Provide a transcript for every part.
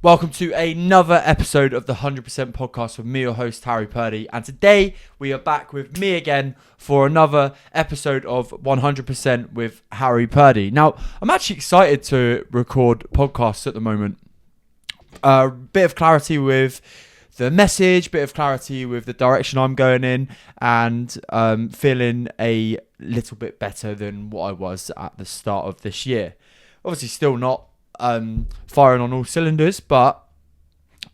Welcome to another episode of the 100% podcast with me, your host, Harry Purdy. And today we are back with me again for another episode of 100% with Harry Purdy. Now, I'm actually excited to record podcasts at the moment. A bit of clarity with the message, bit of clarity with the direction I'm going in, and feeling a little bit better than what I was at the start of this year. Obviously still not firing on all cylinders, but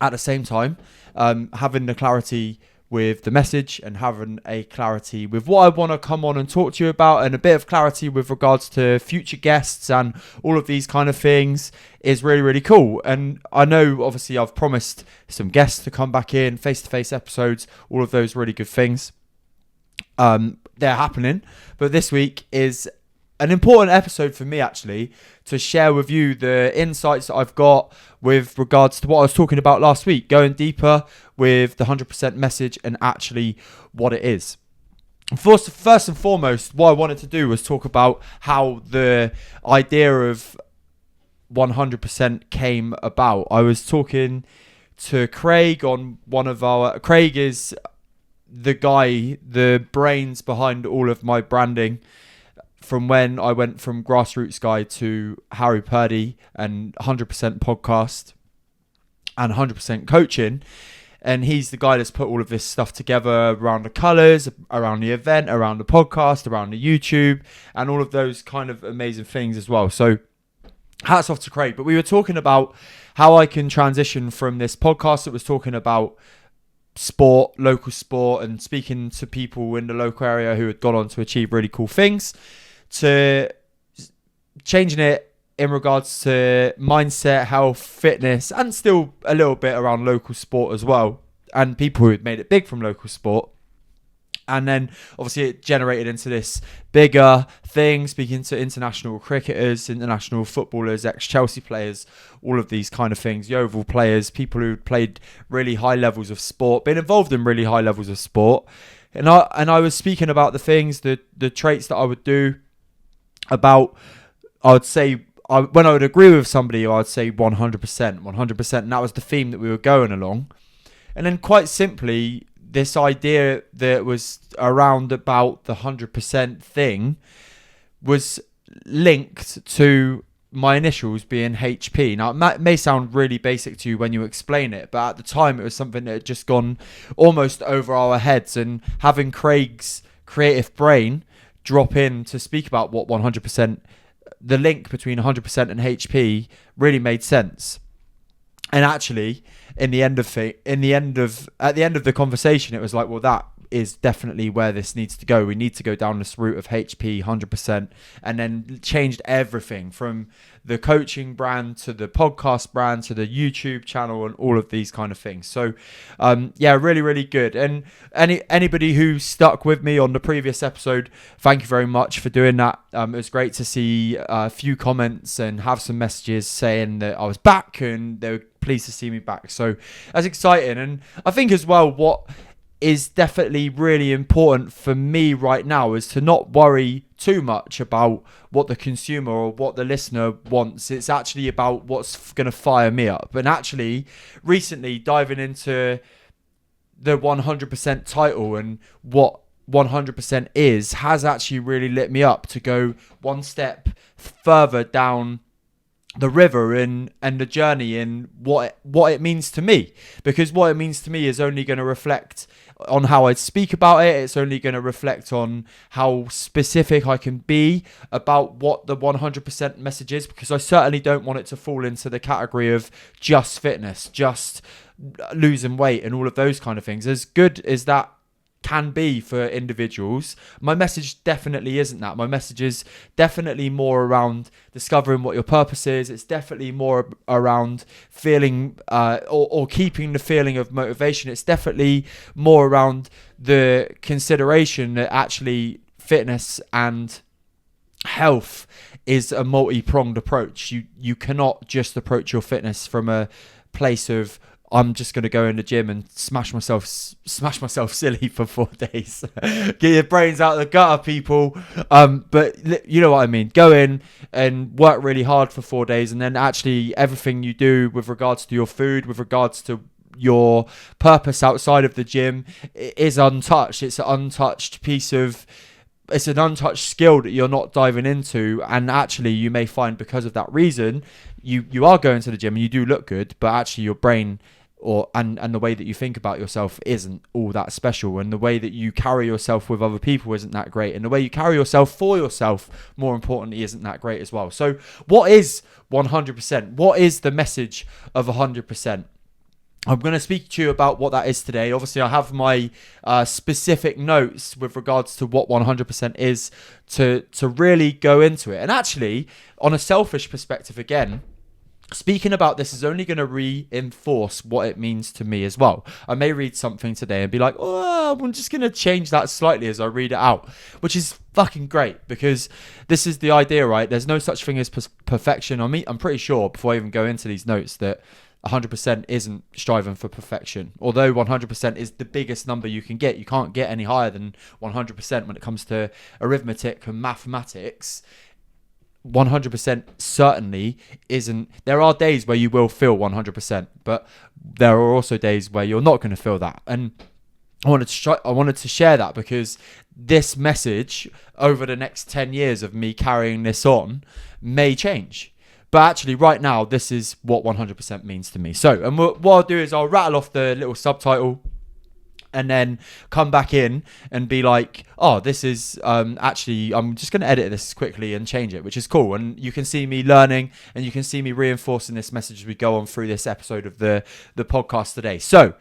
at the same time, having the clarity with the message and having a clarity with what I want to come on and talk to you about, and a bit of clarity with regards to future guests and all of these kind of things is really, really cool. And I know obviously I've promised some guests to come back in, face-to-face episodes, all of those really good things. They're happening, but this week is an important episode for me actually to share with you the insights that I've got with regards to what I was talking about last week, going deeper with the 100% message and actually what it is. First and foremost, what I wanted to do was talk about how the idea of 100% came about. I was talking to Craig on Craig is the guy, the brains behind all of my branding, from when I went from Grassroots Guy to Harry Purdy and 100% podcast and 100% coaching. And he's the guy that's put all of this stuff together around the colours, around the event, around the podcast, around the YouTube, and all of those kind of amazing things as well. So hats off to Craig. But we were talking about how I can transition from this podcast that was talking about sport, local sport, and speaking to people in the local area who had gone on to achieve really cool things, to changing it in regards to mindset, health, fitness, and still a little bit around local sport as well, and people who had made it big from local sport. And then obviously it generated into this bigger thing, speaking to international cricketers, international footballers, ex-Chelsea players, all of these kind of things, Yeovil players, people who played really high levels of sport, been involved in really high levels of sport. And I was speaking about the things, the traits that I would do about, I would say, when I would agree with somebody, I would say 100%. And that was the theme that we were going along. And then quite simply, this idea that was around about the 100% thing was linked to my initials being HP. Now, it may sound really basic to you when you explain it, but at the time it was something that had just gone almost over our heads. And having Craig's creative brain drop in to speak about what 100%, the link between 100% and HP really made sense. And actually, at the end of the conversation, it was like, well, that is definitely where this needs to go. We need to go down this route of HP 100%, and then changed everything from the coaching brand to the podcast brand to the YouTube channel and all of these kind of things. So really, really good. And anybody who stuck with me on the previous episode, thank you very much for doing that. It was great to see a few comments and have some messages saying that I was back and they were pleased to see me back. So that's exciting. And I think as well, what is definitely really important for me right now is to not worry too much about what the consumer or what the listener wants. It's actually about what's going to fire me up. And actually, recently diving into the 100% title and what 100% is has actually really lit me up to go one step further down the river and the journey in what it means to me. Because what it means to me is only going to reflect on how I speak about it. It's only going to reflect on how specific I can be about what the 100% message is, because I certainly don't want it to fall into the category of just fitness, just losing weight and all of those kind of things. As good as that can be for individuals, my message definitely isn't that. My message is definitely more around discovering what your purpose is. It's definitely more around feeling or keeping the feeling of motivation. It's definitely more around the consideration that actually fitness and health is a multi-pronged approach. You cannot just approach your fitness from a place of I'm just going to go in the gym and smash myself silly for 4 days. Get your brains out of the gutter, people. But you know what I mean. Go in and work really hard for 4 days, and then actually everything you do with regards to your food, with regards to your purpose outside of the gym, is untouched. It's an untouched skill that you're not diving into, and actually you may find because of that reason you are going to the gym and you do look good, but actually your brain and the way that you think about yourself isn't all that special, and the way that you carry yourself with other people isn't that great, and the way you carry yourself for yourself, more importantly, isn't that great as well. So what is 100%? What is the message of 100%? I'm going to speak to you about what that is today. Obviously, I have my specific notes with regards to what 100% is to really go into it. And actually, on a selfish perspective again, speaking about this is only going to reinforce what it means to me as well. I may read something today and be like, oh, I'm just going to change that slightly as I read it out, which is fucking great, because this is the idea, right? There's no such thing as perfection. I'm pretty sure, before I even go into these notes, that 100% isn't striving for perfection. Although 100% is the biggest number you can get. You can't get any higher than 100% when it comes to arithmetic and mathematics. 100% certainly isn't. There are days where you will feel 100%, but there are also days where you're not going to feel that. And I wanted to share that, because this message over the next 10 years of me carrying this on may change. But actually, right now, this is what 100% means to me. So, and what I'll do is I'll rattle off the little subtitle and then come back in and be like, oh, this is actually, I'm just going to edit this quickly and change it, which is cool. And you can see me learning, and you can see me reinforcing this message as we go on through this episode of the podcast today. So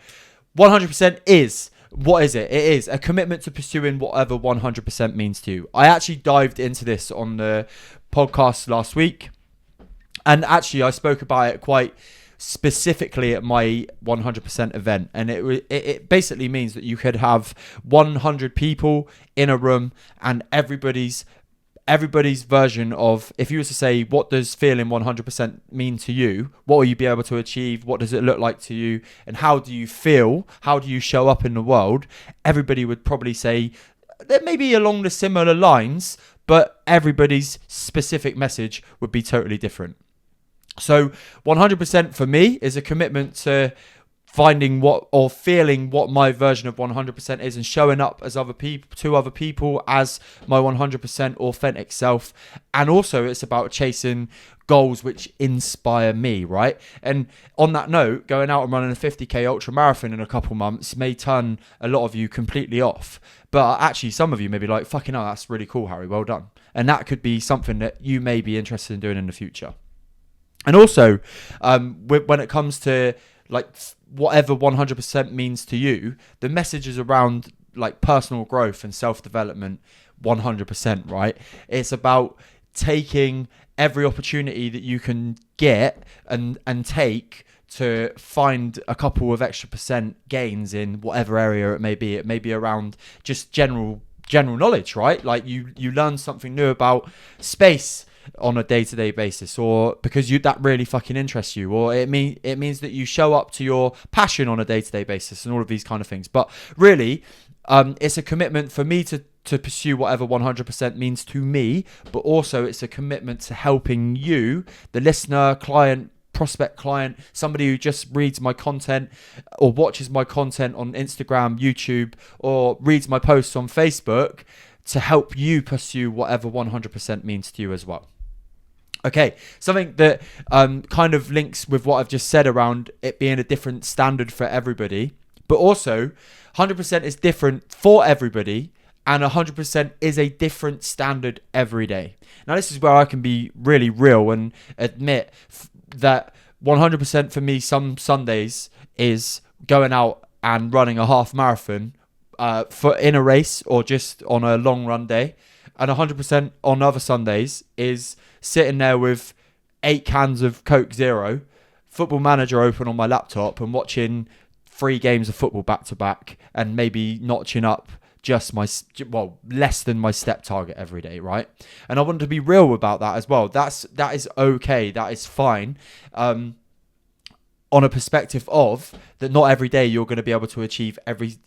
100% is, what is it? It is a commitment to pursuing whatever 100% means to you. I actually dived into this on the podcast last week. And actually, I spoke about it quite specifically at my 100% event. And it basically means that you could have 100 people in a room, and everybody's version of, if you were to say, what does feeling 100% mean to you? What will you be able to achieve? What does it look like to you? And how do you feel? How do you show up in the world? Everybody would probably say that maybe along the similar lines, but everybody's specific message would be totally different. So 100% for me is a commitment to finding what, or feeling what my version of 100% is, and showing up as other people as my 100% authentic self. And also it's about chasing goals which inspire me, right? And on that note, going out and running a 50k ultra marathon in a couple months may turn a lot of you completely off. But actually, some of you may be like, fucking hell, that's really cool, Harry, well done. And that could be something that you may be interested in doing in the future. And also, when it comes to like whatever 100% means to you, the message is around like personal growth and self-development 100%, right? It's about taking every opportunity that you can get and take to find a couple of extra percent gains in whatever area it may be. It may be around just general knowledge, right? Like you learn something new about space on a day-to-day basis, or because that really fucking interests you, or it means that you show up to your passion on a day-to-day basis, and all of these kind of things. But really, it's a commitment for me to pursue whatever 100% means to me, but also it's a commitment to helping you, the listener, client, prospect client, somebody who just reads my content or watches my content on Instagram, YouTube, or reads my posts on Facebook, to help you pursue whatever 100% means to you as well. Okay, something that kind of links with what I've just said around it being a different standard for everybody, but also 100% is different for everybody, and 100% is a different standard every day. Now, this is where I can be really real and admit that 100% for me some Sundays is going out and running a half marathon in a race, or just on a long run day. And 100% on other Sundays is sitting there with 8 cans of Coke Zero, Football Manager open on my laptop, and watching 3 games of football back to back, and maybe notching up just less than my step target every day, right? And I want to be real about that as well. That is okay. That is fine. on a perspective of that not every day you're going to be able to achieve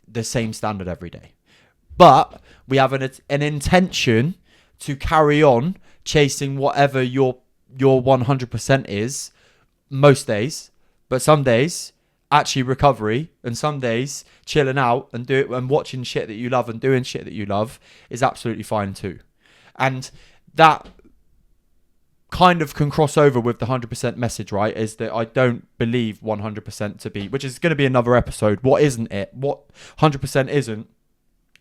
the same standard every day. But we have an intention to carry on chasing whatever your 100% is most days, but some days actually recovery, and some days chilling out and watching shit that you love and doing shit that you love is absolutely fine too. And that kind of can cross over with the 100% message, right? Is that I don't believe 100% to be, which is going to be another episode. What isn't it? What 100% isn't?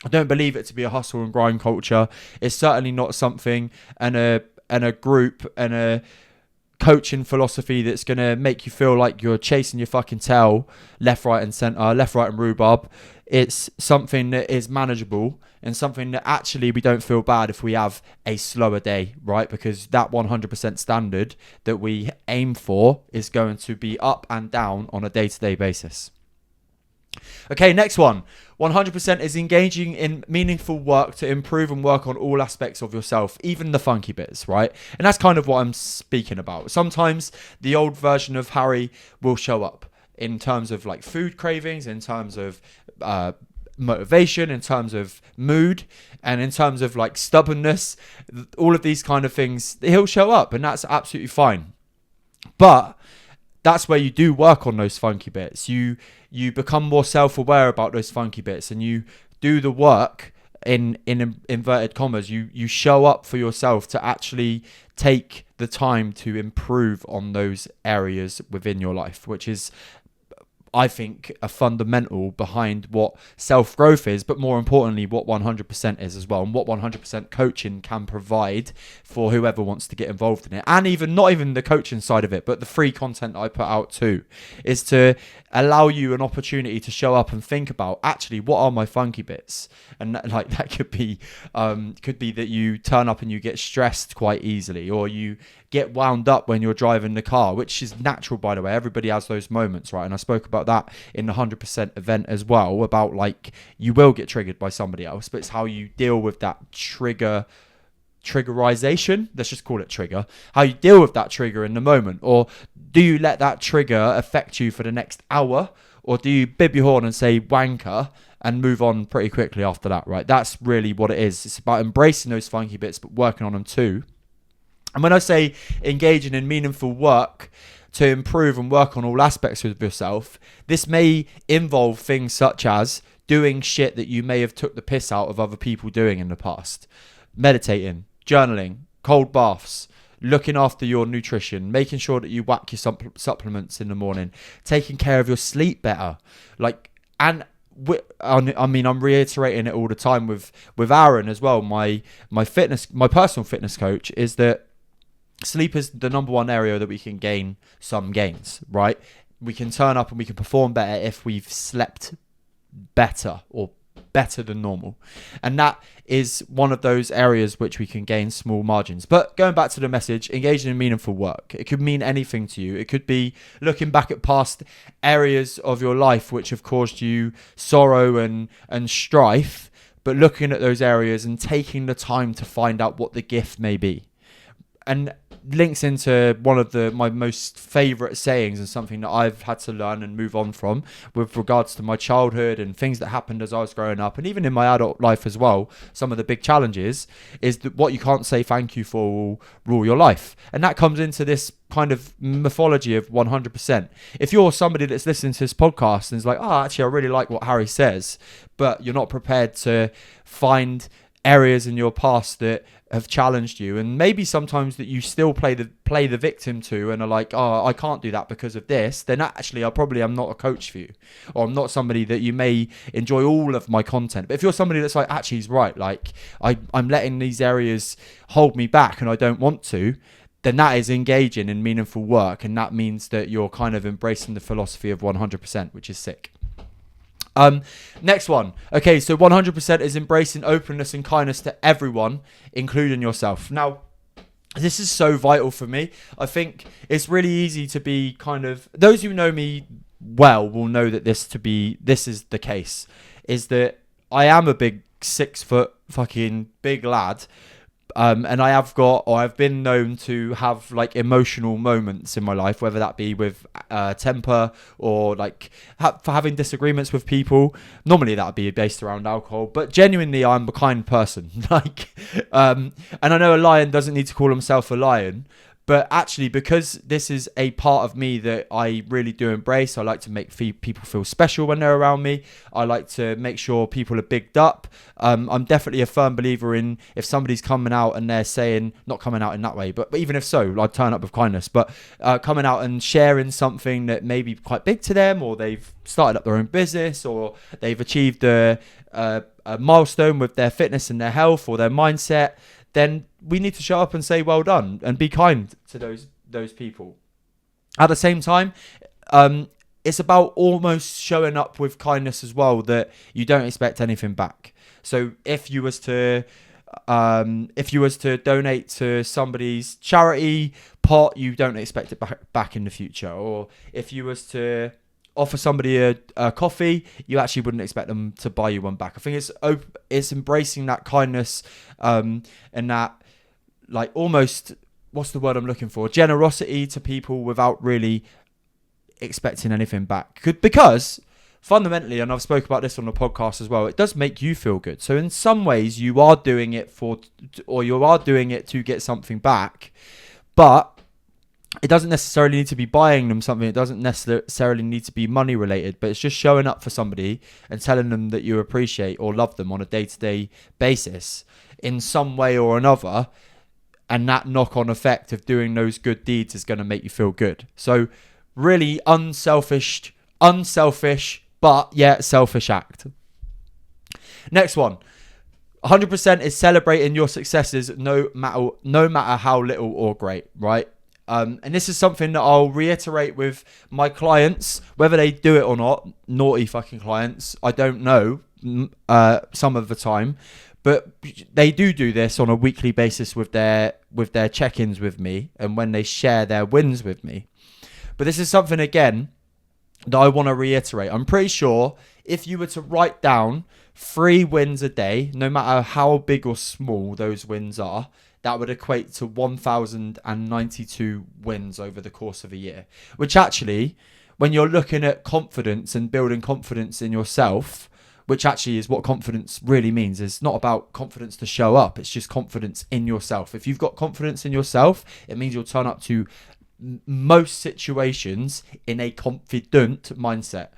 I don't believe it to be a hustle and grind culture. It's certainly not something and a group and a coaching philosophy that's going to make you feel like you're chasing your fucking tail left, right and centre, left, right and rhubarb. It's something that is manageable and something that actually we don't feel bad if we have a slower day, right? Because that 100% standard that we aim for is going to be up and down on a day-to-day basis. Okay, next one. 100% is engaging in meaningful work to improve and work on all aspects of yourself, even the funky bits, right? And that's kind of what I'm speaking about. Sometimes the old version of Harry will show up in terms of like food cravings, in terms of motivation, in terms of mood, and in terms of like stubbornness. All of these kind of things, he'll show up, and that's absolutely fine. But that's where you do work on those funky bits. You become more self-aware about those funky bits, and you do the work in inverted commas. You show up for yourself to actually take the time to improve on those areas within your life, which is, I think, a fundamental behind what self-growth is, but more importantly, what 100% is as well, and what 100% coaching can provide for whoever wants to get involved in it. And even not even the coaching side of it, but the free content I put out too, is to allow you an opportunity to show up and think about, actually, what are my funky bits? And like that could be that you turn up and you get stressed quite easily, or you get wound up when you're driving the car, which is natural, by the way. Everybody has those moments, right? And I spoke about that in the 100% event as well, about like you will get triggered by somebody else, but it's how you deal with that triggerization. Let's just call it trigger. How you deal with that trigger in the moment, or do you let that trigger affect you for the next hour, or do you bib your horn and say wanker and move on pretty quickly after that, right? That's really what it is. It's about embracing those funky bits, but working on them too. And when I say engaging in meaningful work to improve and work on all aspects of yourself, this may involve things such as doing shit that you may have took the piss out of other people doing in the past. Meditating, journaling, cold baths, looking after your nutrition, making sure that you whack your supplements in the morning, taking care of your sleep better. I'm reiterating it all the time with Aaron as well, my personal fitness coach, is that sleep is the number one area that we can gain some gains, right? We can turn up and we can perform better if we've slept better or better than normal. And that is one of those areas which we can gain small margins. But going back to the message, engaging in meaningful work, it could mean anything to you. It could be looking back at past areas of your life which have caused you sorrow and strife, but looking at those areas and taking the time to find out what the gift may be. And links into one of my most favourite sayings, and something that I've had to learn and move on from with regards to my childhood and things that happened as I was growing up, and even in my adult life as well. Some of the big challenges is that what you can't say thank you for will rule your life. And that comes into this kind of mythology of 100%. If you're somebody that's listening to this podcast and is like, oh, actually, I really like what Harry says, but you're not prepared to find areas in your past that have challenged you, and maybe sometimes that you still play the victim to, and are like, oh, I can't do that because of this, then actually I'm not a coach for you, or I'm not somebody that you may enjoy all of my content. But if you're somebody that's like, actually he's right, like I'm letting these areas hold me back and I don't want to, then that is engaging in meaningful work, and that means that you're kind of embracing the philosophy of 100%, which is sick. Next one. Okay, so 100% is embracing openness and kindness to everyone, including yourself. Now, this is so vital for me. I think it's really easy to be kind of, those who know me well will know that this is the case, is that I am a big 6 foot fucking big lad, And I've been known to have like emotional moments in my life, whether that be with temper or like for having disagreements with people. Normally that would be based around alcohol, but genuinely I'm a kind person. And I know a lion doesn't need to call himself a lion, but actually, because this is a part of me that I really do embrace, I like to make people feel special when they're around me. I like to make sure people are bigged up. I'm definitely a firm believer in if somebody's coming out and they're saying, not coming out in that way, but even if so, I'd turn up with kindness, but coming out and sharing something that may be quite big to them, or they've started up their own business, or they've achieved a milestone with their fitness and their health or their mindset, then we need to show up and say well done and be kind to those people. At the same time, it's about almost showing up with kindness as well, that you don't expect anything back. So if you was to donate to somebody's charity pot, you don't expect it back in the future. Or if you was to offer somebody a coffee, you actually wouldn't expect them to buy you one back. I think it's embracing that kindness, and that, like, almost, what's the word I'm looking for? Generosity to people without really expecting anything back. Because fundamentally, and I've spoke about this on the podcast as well, it does make you feel good. So in some ways you are doing it to get something back, but it doesn't necessarily need to be buying them something. It doesn't necessarily need to be money related, but it's just showing up for somebody and telling them that you appreciate or love them on a day-to-day basis in some way or another. And that knock-on effect of doing those good deeds is going to make you feel good. So really unselfish, but yet selfish act. Next one. 100% is celebrating your successes no matter how little or great, right? And this is something that I'll reiterate with my clients, whether they do it or not. Naughty fucking clients, I don't know, some of the time, but they do this on a weekly basis with their check-ins with me and when they share their wins with me. But this is something, again, that I want to reiterate. I'm pretty sure if you were to write down 3 wins a day, no matter how big or small those wins are, that would equate to 1,092 wins over the course of a year. Which actually, when you're looking at confidence and building confidence in yourself, which actually is what confidence really means, it's not about confidence to show up, it's just confidence in yourself. If you've got confidence in yourself, it means you'll turn up to most situations in a confident mindset.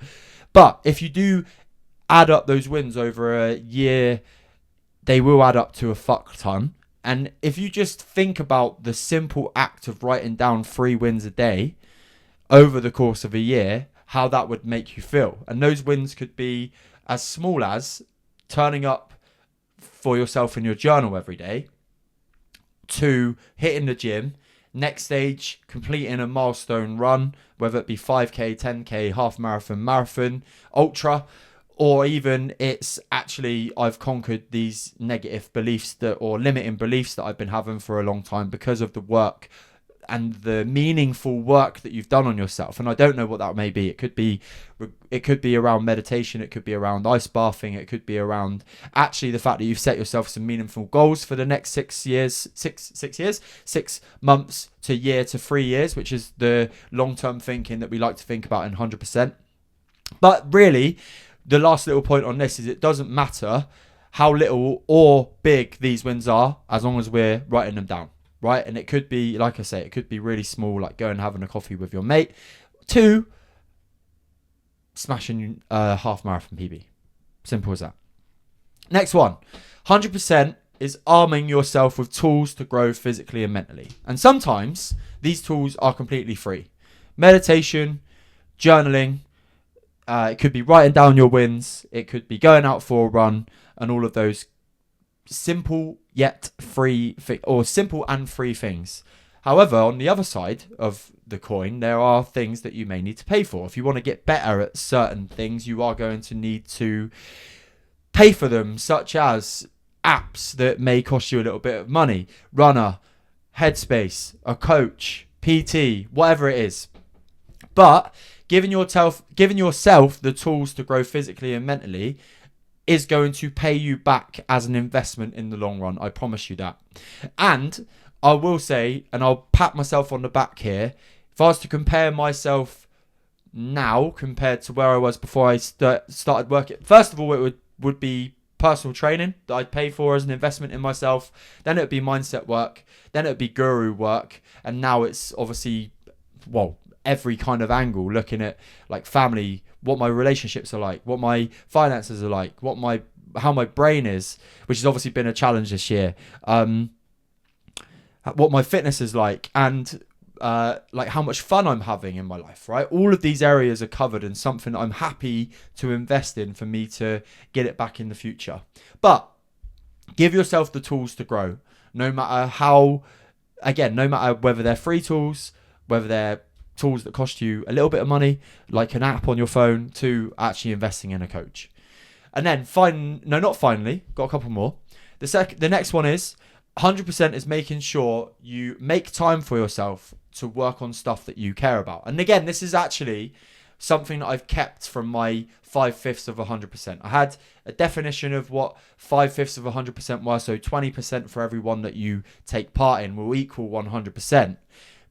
But if you do add up those wins over a year, they will add up to a fuck ton. And if you just think about the simple act of writing down 3 wins a day over the course of a year, how that would make you feel. And those wins could be as small as turning up for yourself in your journal every day, to hitting the gym, next stage, completing a milestone run, whether it be 5k, 10k, half marathon, ultra, or even it's actually I've conquered these negative beliefs or limiting beliefs that I've been having for a long time because of the work and the meaningful work that you've done on yourself. And I don't know what that may be. It could be around meditation. It could be around ice bathing. It could be around actually the fact that you've set yourself some meaningful goals for the next 6 months to year to 3 years, which is the long-term thinking that we like to think about in 100%. But really, the last little point on this is it doesn't matter how little or big these wins are as long as we're writing them down. Right, and it could be, like I say, it could be really small, like going and having a coffee with your mate, to smashing half marathon PB. Simple as that. Next one, 100% is arming yourself with tools to grow physically and mentally. And sometimes these tools are completely free. Meditation, journaling, it could be writing down your wins, it could be going out for a run, and all of those simple yet free simple and free things. However, on the other side of the coin, there are things that you may need to pay for. If you want to get better at certain things, you are going to need to pay for them, such as apps that may cost you a little bit of money, Runner, Headspace, a coach, PT, whatever it is. But giving yourself the tools to grow physically and mentally is going to pay you back as an investment in the long run. I promise you that. And I will say, and I'll pat myself on the back here, if I was to compare myself now compared to where I was before I started working, first of all, it would be personal training that I'd pay for as an investment in myself. Then it would be mindset work. Then it would be guru work. And now it's obviously, well, every kind of angle, looking at like family, what my relationships are like, what my finances are like, how my brain is, which has obviously been a challenge this year. What my fitness is like, and like how much fun I'm having in my life, right? All of these areas are covered and something I'm happy to invest in for me to get it back in the future. But give yourself the tools to grow, no matter whether they're free tools, whether they're tools that cost you a little bit of money, like an app on your phone, to actually investing in a coach. And then got a couple more. The next one is 100% is making sure you make time for yourself to work on stuff that you care about. And again, this is actually something that I've kept from my 5/5 of 100%. I had a definition of what 5/5 of 100% was. So 20% for every one that you take part in will equal 100%.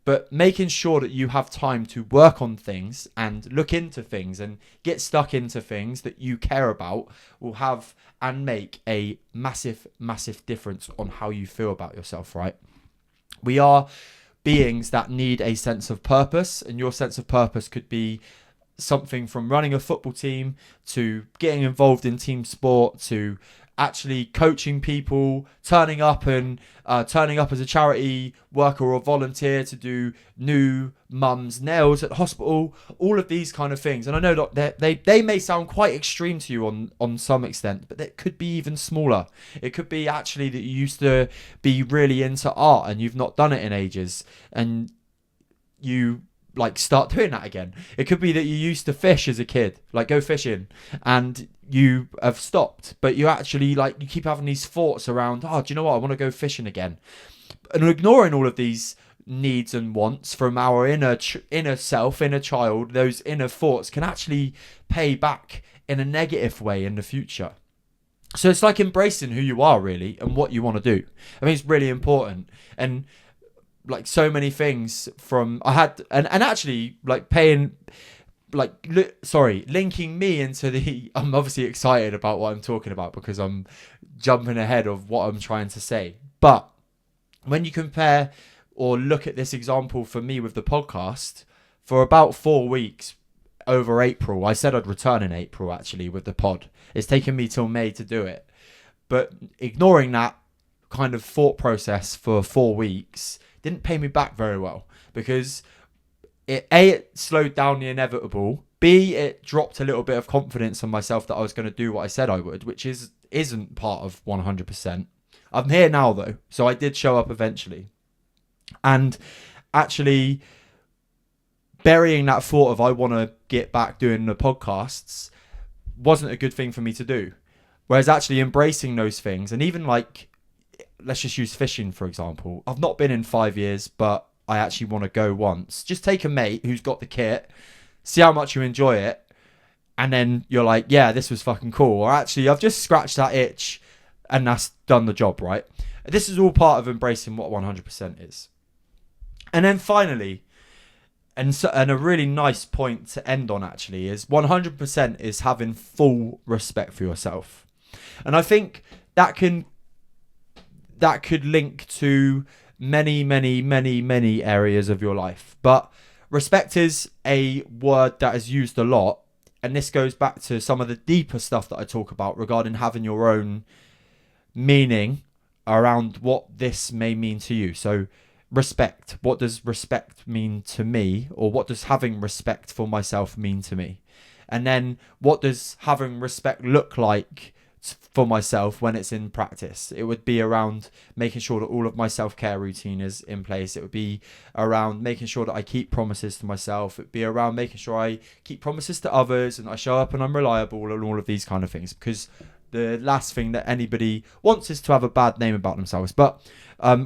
But making sure that you have time to work on things and look into things and get stuck into things that you care about will have and make a massive, massive difference on how you feel about yourself, right? We are beings that need a sense of purpose, and your sense of purpose could be something from running a football team to getting involved in team sport to actually coaching people, turning up as a charity worker or volunteer to do new mum's nails at the hospital, all of these kind of things. And I know that they may sound quite extreme to you on some extent, but it could be even smaller. It could be actually that you used to be really into art and you've not done it in ages, and you like start doing that again. It could be that you used to fish as a kid, like go fishing, and you have stopped, but you actually you keep having these thoughts around, do you know what, I want to go fishing again. And ignoring all of these needs and wants from our inner self, inner child, those inner thoughts can actually pay back in a negative way in the future. So it's like embracing who you are really and what you want to do. I mean, it's really important. And like so many things actually like paying, linking me into the, I'm obviously excited about what I'm talking about because I'm jumping ahead of what I'm trying to say. But when you compare or look at this example for me with the podcast, for about 4 weeks over April, I said I'd return in April actually with the pod. It's taken me till May to do it. But ignoring that kind of thought process for 4 weeks didn't pay me back very well, because it slowed down the inevitable. B, it dropped a little bit of confidence in myself that I was going to do what I said I would, which isn't part of 100%. I'm here now though, so I did show up eventually. And actually burying that thought of I want to get back doing the podcasts wasn't a good thing for me to do. Whereas actually embracing those things, and even let's just use fishing, for example. I've not been in 5 years, but I actually want to go once. Just take a mate who's got the kit, see how much you enjoy it, and then you're like, yeah, this was fucking cool. Or actually, I've just scratched that itch, and that's done the job, right? This is all part of embracing what 100% is. And then finally, and a really nice point to end on actually, is 100% is having full respect for yourself. And I think that could link to many, many, many, many areas of your life. But respect is a word that is used a lot. And this goes back to some of the deeper stuff that I talk about regarding having your own meaning around what this may mean to you. So respect. What does respect mean to me? Or what does having respect for myself mean to me? And then what does having respect look like for myself when it's in practice? It would be around making sure that all of my self-care routine is in place. It would be around making sure that I keep promises to myself. It would be around making sure I keep promises to others and I show up and I'm reliable and all of these kind of things, because the last thing that anybody wants is to have a bad name about themselves. But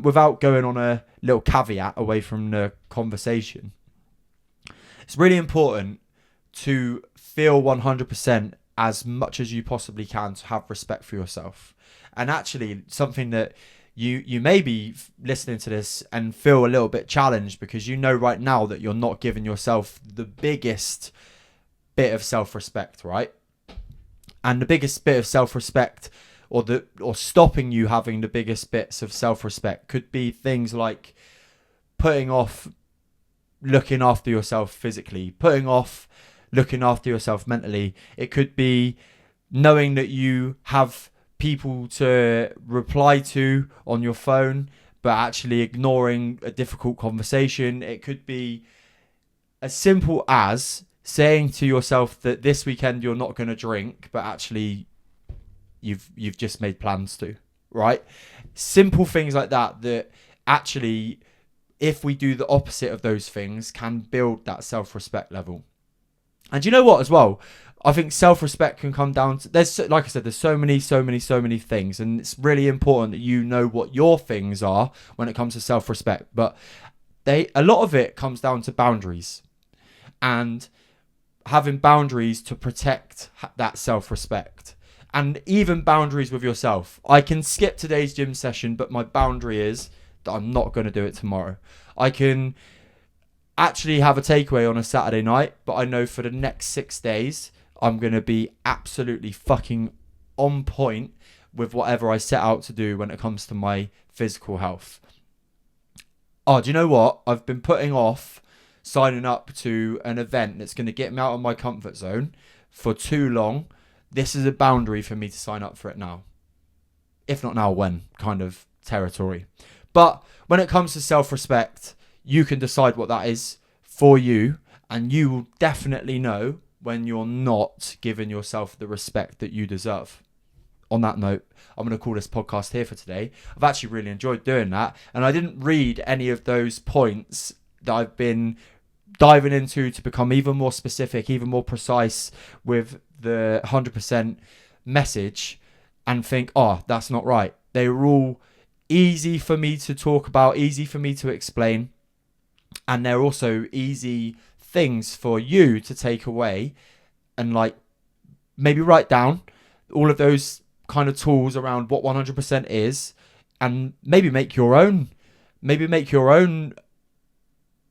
without going on a little caveat away from the conversation, it's really important to feel 100% as much as you possibly can to have respect for yourself. And actually, something that you may be listening to this and feel a little bit challenged because you know right now that you're not giving yourself the biggest bit of self-respect, right? And the biggest bit of self-respect or stopping you having the biggest bits of self-respect could be things like putting off looking after yourself physically, putting off looking after yourself mentally. It could be knowing that you have people to reply to on your phone, but actually ignoring a difficult conversation. It could be as simple as saying to yourself that this weekend you're not going to drink, but actually you've just made plans to, right? Simple things like that actually, if we do the opposite of those things, can build that self-respect level. And you know what as well? I think self-respect can come down to, like I said, there's so many things, and it's really important that you know what your things are when it comes to self-respect. But a lot of it comes down to boundaries and having boundaries to protect that self-respect, and even boundaries with yourself. I can skip today's gym session, but my boundary is that I'm not going to do it tomorrow. I can actually have a takeaway on a Saturday night, but I know for the next 6 days I'm going to be absolutely fucking on point with whatever I set out to do when it comes to my physical health. Oh, do you know what? I've been putting off signing up to an event that's going to get me out of my comfort zone for too long. This is a boundary for me to sign up for it now. If not now, when kind of territory. But when it comes to self-respect, you can decide what that is for you, and you will definitely know when you're not giving yourself the respect that you deserve. On that note, I'm going to call this podcast here for today. I've actually really enjoyed doing that, and I didn't read any of those points that I've been diving into to become even more specific, even more precise with the 100% message and think, oh, that's not right. They were all easy for me to talk about, easy for me to explain, and they're also easy things for you to take away and like maybe write down all of those kind of tools around what 100% is, and maybe make your own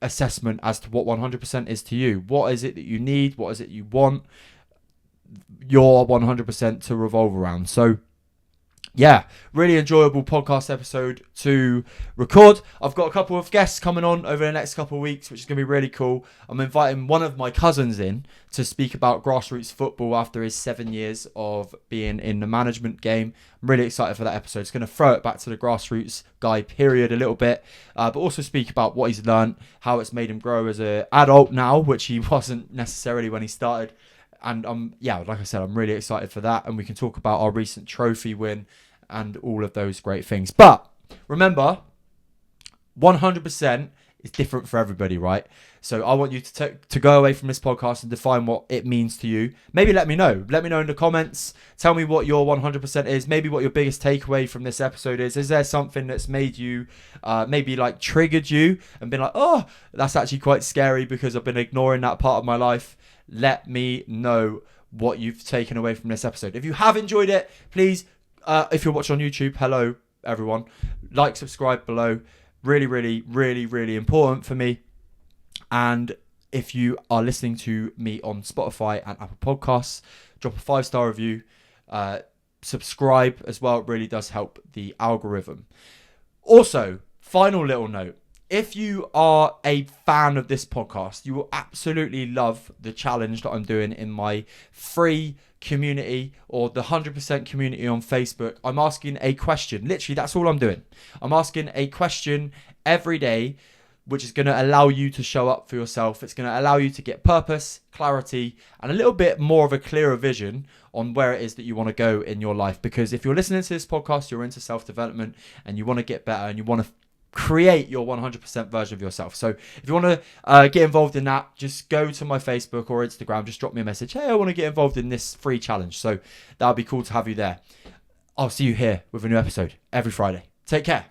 assessment as to what 100% is to you. What is it that you need? What is it you want your 100% to revolve around? So yeah, really enjoyable podcast episode to record. I've got a couple of guests coming on over the next couple of weeks, which is going to be really cool. I'm inviting one of my cousins in to speak about grassroots football after his 7 years of being in the management game. I'm really excited for that episode. It's going to throw it back to the grassroots guy period a little bit, but also speak about what he's learned, how it's made him grow as an adult now, which he wasn't necessarily when he started. And like I said, I'm really excited for that. And we can talk about our recent trophy win and all of those great things. But remember, 100% is different for everybody, right? So I want you to go away from this podcast and define what it means to you. Maybe let me know. Let me know in the comments. Tell me what your 100% is. Maybe what your biggest takeaway from this episode is. Is there something that's made you, maybe like triggered you and been like, oh, that's actually quite scary because I've been ignoring that part of my life? Let me know what you've taken away from this episode. If you have enjoyed it, please, if you're watching on YouTube, hello everyone, like, subscribe below. Really, really, really, really important for me. And if you are listening to me on Spotify and Apple Podcasts, drop a 5-star review, subscribe as well. It really does help the algorithm. Also, final little note. If you are a fan of this podcast, you will absolutely love the challenge that I'm doing in my free community, or the 100% community on Facebook. I'm asking a question. Literally, that's all I'm doing. I'm asking a question every day, which is going to allow you to show up for yourself. It's going to allow you to get purpose, clarity, and a little bit more of a clearer vision on where it is that you want to go in your life. Because if you're listening to this podcast, you're into self-development and you want to get better and you want to create your 100% version of yourself. So if you want to get involved in that, just go to my Facebook or Instagram, just drop me a message. Hey, I want to get involved in this free challenge. So that would be cool to have you there. I'll see you here with a new episode every Friday. Take care.